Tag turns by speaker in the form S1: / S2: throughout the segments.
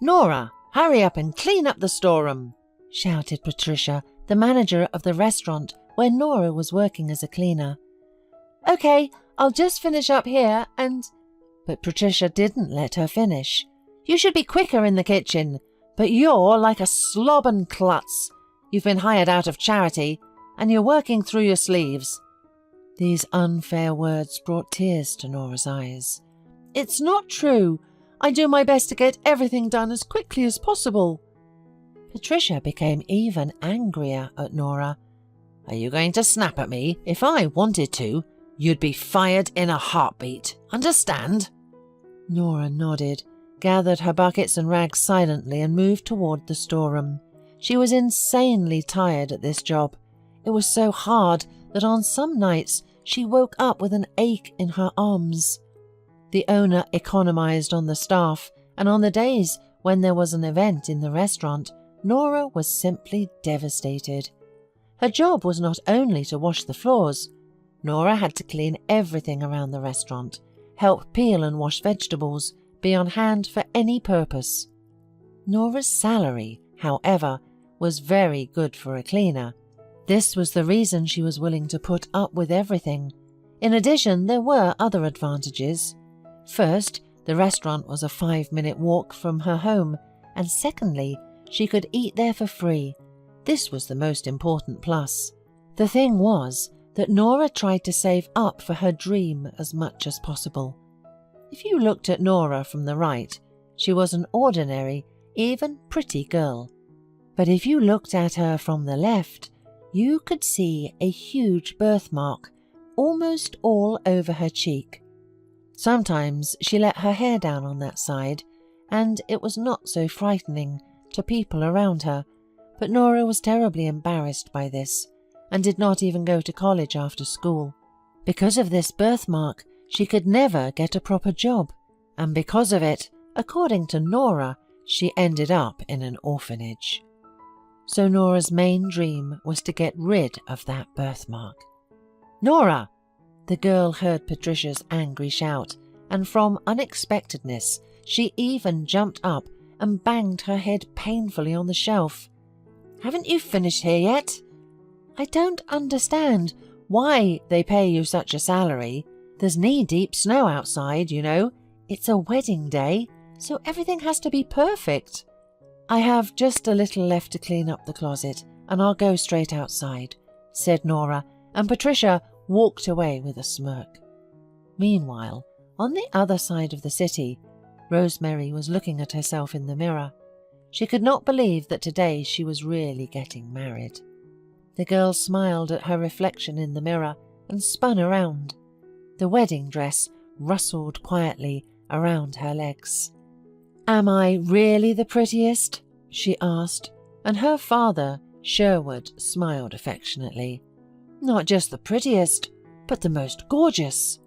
S1: "Nora, hurry up and clean up the storeroom," shouted Patricia, the manager of the restaurant where Nora was working as a cleaner. "Okay, I'll just finish up here and—" But Patricia didn't let her finish. "You should be quicker in the kitchen, but you're like a slob and klutz. You've been hired out of charity, and you're working through your sleeves." These unfair words brought tears to Nora's eyes. "It's not true. I do my best to get everything done as quickly as possible." Patricia became even angrier at Nora. "Are you going to snap at me? If I wanted to, you'd be fired in a heartbeat. Understand?" Nora nodded, gathered her buckets and rags silently and moved toward the storeroom. She was insanely tired at this job. It was so hard that on some nights she woke up with an ache in her arms. The owner economized on the staff, and on the days when there was an event in the restaurant, Nora was simply devastated. Her job was not only to wash the floors. Nora had to clean everything around the restaurant, help peel and wash vegetables, be on hand for any purpose. Nora's salary, however, was very good for a cleaner. This was the reason she was willing to put up with everything. In addition, there were other advantages. First, the restaurant was a 5-minute walk from her home, and secondly, she could eat there for free. This was the most important plus. The thing was that Nora tried to save up for her dream as much as possible. If you looked at Nora from the right, she was an ordinary, even pretty girl. But if you looked at her from the left, you could see a huge birthmark almost all over her cheek. Sometimes she let her hair down on that side, and it was not so frightening to people around her, but Nora was terribly embarrassed by this, and did not even go to college after school. Because of this birthmark, she could never get a proper job, and because of it, according to Nora, she ended up in an orphanage. So Nora's main dream was to get rid of that birthmark. "Nora!" The girl heard Patricia's angry shout, and from unexpectedness, she even jumped up and banged her head painfully on the shelf. "Haven't you finished here yet? I don't understand why they pay you such a salary. There's knee-deep snow outside, you know. It's a wedding day, so everything has to be perfect." "I have just a little left to clean up the closet, and I'll go straight outside," said Nora, and Patricia walked away with a smirk. Meanwhile, on the other side of the city, Rosemary was looking at herself in the mirror. She could not believe that today she was really getting married. The girl smiled at her reflection in the mirror and spun around. The wedding dress rustled quietly around her legs. "Am I really the prettiest?" she asked, and her father, Sherwood, smiled affectionately. "Not just the prettiest, but the most gorgeous.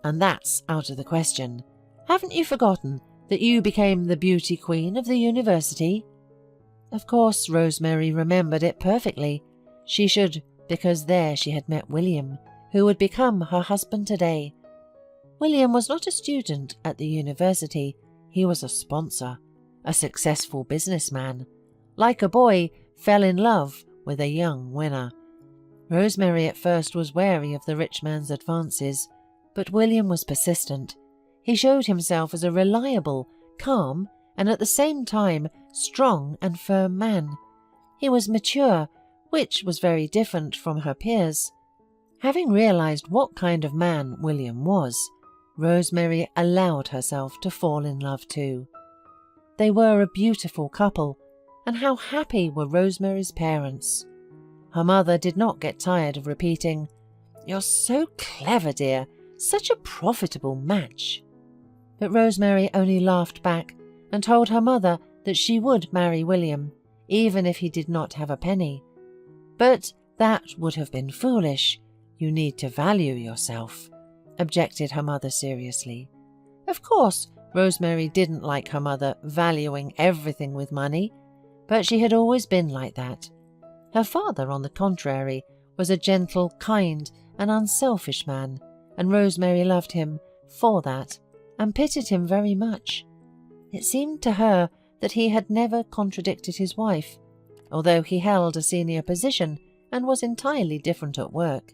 S1: And that's out of the question. Haven't you forgotten that you became the beauty queen of the university?" Of course, Rosemary remembered it perfectly. She should, because there she had met William, who would become her husband today. William was not a student at the university. He was a sponsor, a successful businessman. Like a boy, fell in love with a young winner. Rosemary at first was wary of the rich man's advances, but William was persistent. He showed himself as a reliable, calm, and at the same time strong and firm man. He was mature, which was very different from her peers. Having realized what kind of man William was, Rosemary allowed herself to fall in love too. They were a beautiful couple, and how happy were Rosemary's parents. Her mother did not get tired of repeating, "You're so clever, dear, such a profitable match." But Rosemary only laughed back and told her mother that she would marry William, even if he did not have a penny. "But that would have been foolish. You need to value yourself," objected her mother seriously. Of course, Rosemary didn't like her mother valuing everything with money, but she had always been like that. Her father, on the contrary, was a gentle, kind, and unselfish man, and Rosemary loved him for that and pitied him very much. It seemed to her that he had never contradicted his wife, although he held a senior position and was entirely different at work.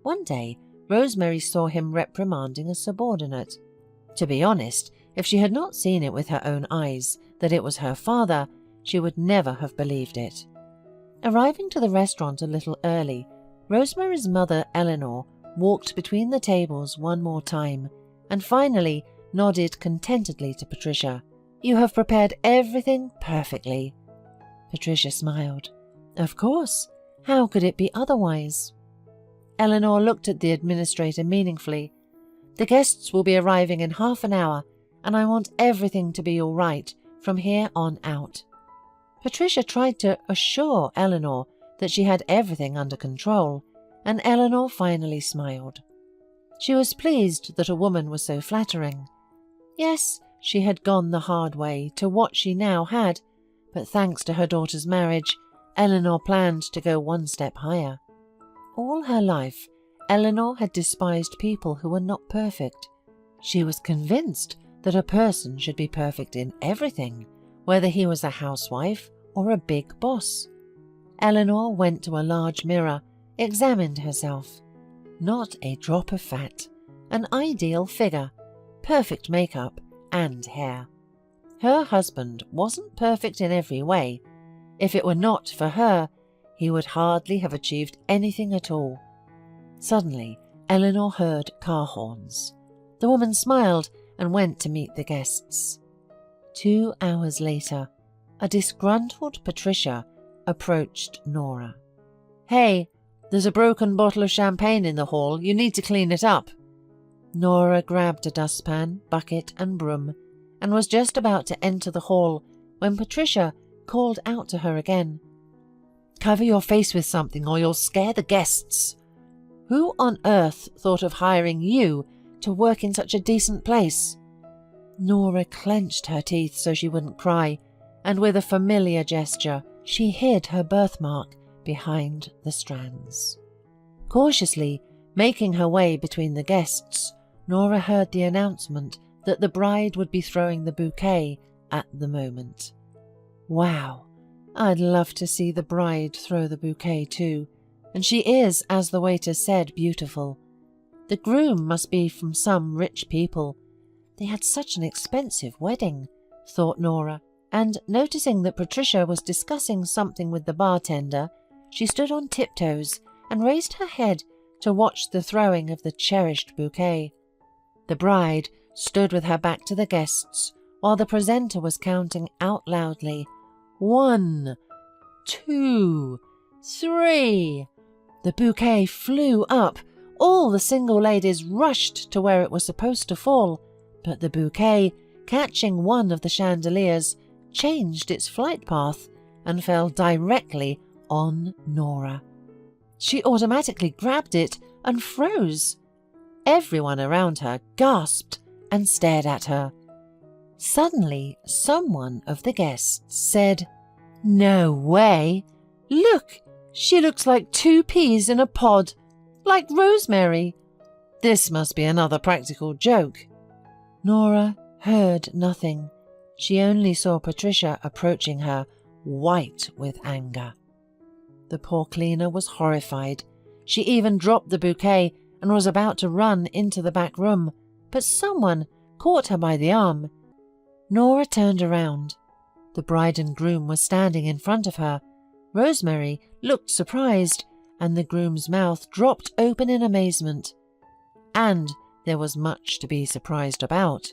S1: One day, Rosemary saw him reprimanding a subordinate. To be honest, if she had not seen it with her own eyes that it was her father, she would never have believed it. Arriving to the restaurant a little early, Rosemary's mother, Eleanor, walked between the tables one more time and finally nodded contentedly to Patricia. "You have prepared everything perfectly." Patricia smiled. "Of course. How could it be otherwise?" Eleanor looked at the administrator meaningfully. "The guests will be arriving in half an hour, and I want everything to be all right from here on out." Patricia tried to assure Eleanor that she had everything under control, and Eleanor finally smiled. She was pleased that a woman was so flattering. Yes, she had gone the hard way to what she now had, but thanks to her daughter's marriage, Eleanor planned to go one step higher. All her life, Eleanor had despised people who were not perfect. She was convinced that a person should be perfect in everything, whether he was a housewife or a big boss. Eleanor went to a large mirror, examined herself. Not a drop of fat, an ideal figure, perfect makeup and hair. Her husband wasn't perfect in every way. If it were not for her, he would hardly have achieved anything at all. Suddenly, Eleanor heard car horns. The woman smiled and went to meet the guests. 2 hours later, a disgruntled Patricia approached Nora. "Hey, there's a broken bottle of champagne in the hall. You need to clean it up." Nora grabbed a dustpan, bucket and broom and was just about to enter the hall when Patricia called out to her again. "Cover your face with something or you'll scare the guests. Who on earth thought of hiring you to work in such a decent place?" Nora clenched her teeth so she wouldn't cry, and with a familiar gesture, she hid her birthmark behind the strands. Cautiously, making her way between the guests, Nora heard the announcement that the bride would be throwing the bouquet at the moment. Wow, I'd love to see the bride throw the bouquet too, and she is, as the waiter said, beautiful. The groom must be from some rich people. They had such an expensive wedding, thought Nora, and noticing that Patricia was discussing something with the bartender, she stood on tiptoes and raised her head to watch the throwing of the cherished bouquet. The bride stood with her back to the guests while the presenter was counting out loudly, 1, 2, 3. The bouquet flew up. All the single ladies rushed to where it was supposed to fall, but the bouquet, catching one of the chandeliers, changed its flight path and fell directly on Nora. She automatically grabbed it and froze. Everyone around her gasped and stared at her. Suddenly, someone of the guests said, "No way! Look, she looks like 2 peas in a pod, like Rosemary. This must be another practical joke." Nora heard nothing. She only saw Patricia approaching her, white with anger. The poor cleaner was horrified. She even dropped the bouquet and was about to run into the back room, but someone caught her by the arm. Nora turned around. The bride and groom were standing in front of her. Rosemary looked surprised, and the groom's mouth dropped open in amazement. And there was much to be surprised about.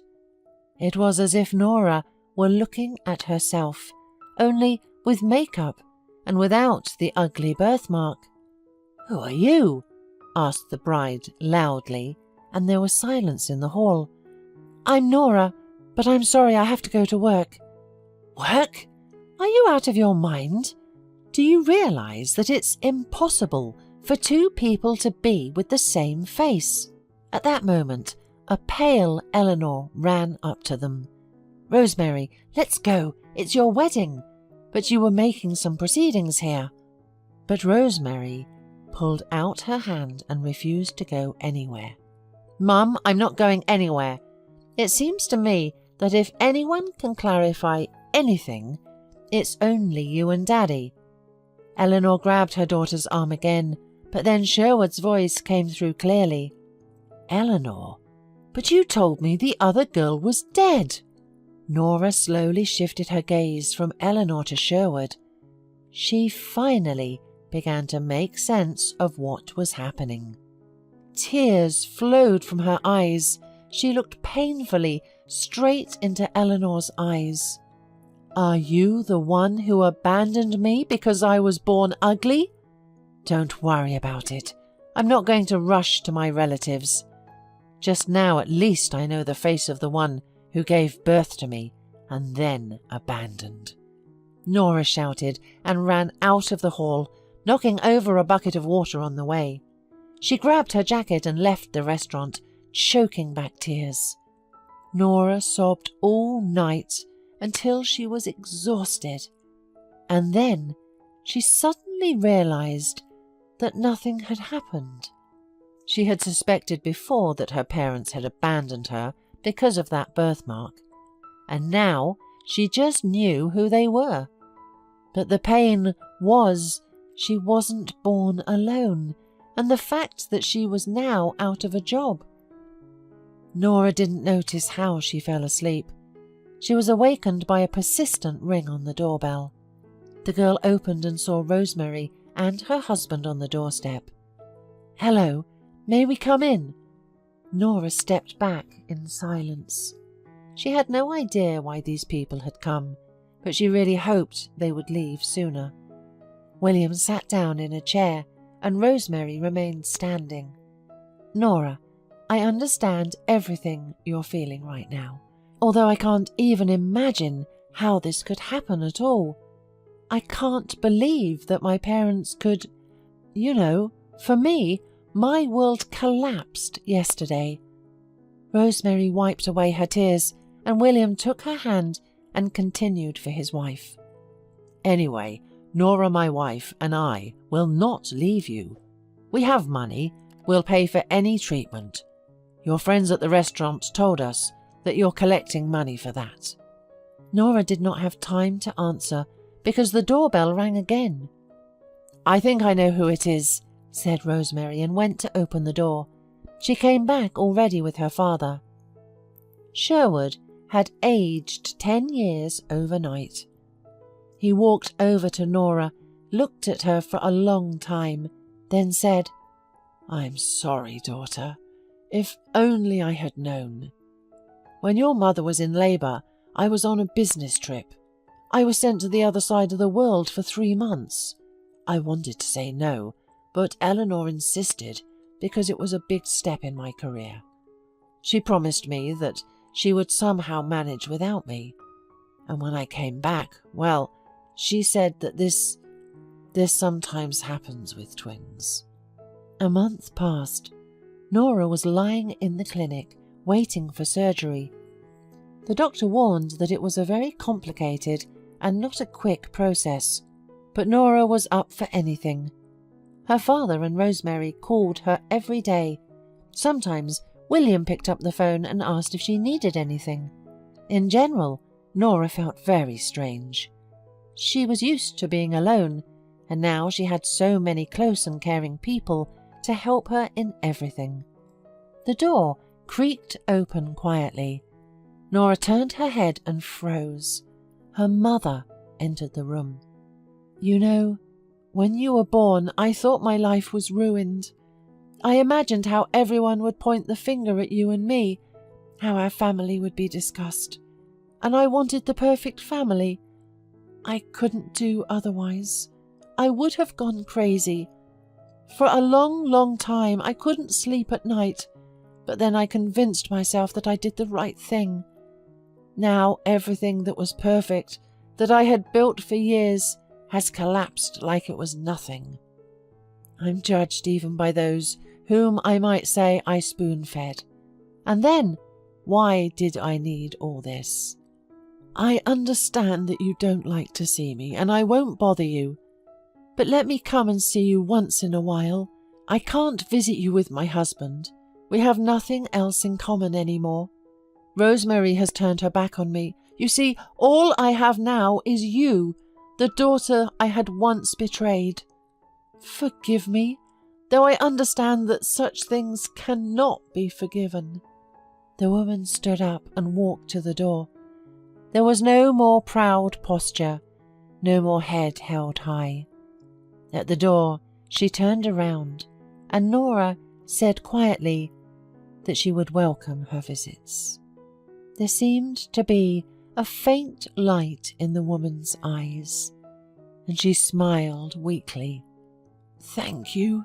S1: It was as if Nora were looking at herself, only with makeup and without the ugly birthmark. "Who are you?" asked the bride loudly, and there was silence in the hall. "I'm Nora, but I'm sorry I have to go to work." "Work? Are you out of your mind? Do you realize that it's impossible for 2 people to be with the same face?" At that moment, a pale Eleanor ran up to them. "Rosemary, let's go. It's your wedding. But you were making some proceedings here." But Rosemary pulled out her hand and refused to go anywhere. "Mum, I'm not going anywhere. It seems to me that if anyone can clarify anything, it's only you and Daddy." Eleanor grabbed her daughter's arm again, but then Sherwood's voice came through clearly. "Eleanor, but you told me the other girl was dead." Nora slowly shifted her gaze from Eleanor to Sherwood. She finally began to make sense of what was happening. Tears flowed from her eyes. She looked painfully straight into Eleanor's eyes. "Are you the one who abandoned me because I was born ugly? Don't worry about it. I'm not going to rush to my relatives. Just now at least I know the face of the one who gave birth to me and then abandoned." Nora shouted and ran out of the hall, knocking over a bucket of water on the way. She grabbed her jacket and left the restaurant, choking back tears. Nora sobbed all night until she was exhausted, and then she suddenly realized that nothing had happened. She had suspected before that her parents had abandoned her because of that birthmark, and now she just knew who they were. But the pain was she wasn't born alone, and the fact that she was now out of a job. Nora didn't notice how she fell asleep. She was awakened by a persistent ring on the doorbell. The girl opened and saw Rosemary and her husband on the doorstep. "Hello, may we come in?" Nora stepped back in silence. She had no idea why these people had come, but she really hoped they would leave sooner. William sat down in a chair and Rosemary remained standing. "Nora, I understand everything you're feeling right now, although I can't even imagine how this could happen at all. I can't believe that my parents could, for me, my world collapsed yesterday." Rosemary wiped away her tears and William took her hand and continued for his wife. "Anyway, Nora, my wife, and I will not leave you. We have money. We'll pay for any treatment. Your friends at the restaurant told us that you're collecting money for that." Nora did not have time to answer because the doorbell rang again. "I think I know who it is," said Rosemary and went to open the door. She came back already with her father. Sherwood had aged 10 years overnight. He walked over to Nora, looked at her for a long time, then said, "I'm sorry, daughter. If only I had known. When your mother was in labour, I was on a business trip. I was sent to the other side of the world for 3 months. I wanted to say no, but Eleanor insisted because it was a big step in my career. She promised me that she would somehow manage without me. And when I came back, well, she said that this sometimes happens with twins." A month passed. Nora was lying in the clinic, waiting for surgery. The doctor warned that it was a very complicated and not a quick process, but Nora was up for anything. Her father and Rosemary called her every day. Sometimes William picked up the phone and asked if she needed anything. In general, Nora felt very strange. She was used to being alone, and now she had so many close and caring people to help her in everything. The door creaked open quietly. Nora turned her head and froze. Her mother entered the room. When you were born, I thought my life was ruined. I imagined how everyone would point the finger at you and me, how our family would be discussed. And I wanted the perfect family. I couldn't do otherwise. I would have gone crazy. For a long, long time, I couldn't sleep at night, but then I convinced myself that I did the right thing. Now everything that was perfect, that I had built for years, has collapsed like it was nothing. I'm judged even by those whom I might say I spoon-fed. And then, why did I need all this? I understand that you don't like to see me, and I won't bother you. But let me come and see you once in a while. I can't visit you with my husband. We have nothing else in common anymore. Rosemary has turned her back on me. You see, all I have now is you, the daughter I had once betrayed. Forgive me, though I understand that such things cannot be forgiven." The woman stood up and walked to the door. There was no more proud posture, no more head held high. At the door, she turned around, and Nora said quietly that she would welcome her visits. There seemed to be a faint light in the woman's eyes, and she smiled weakly. "Thank you,"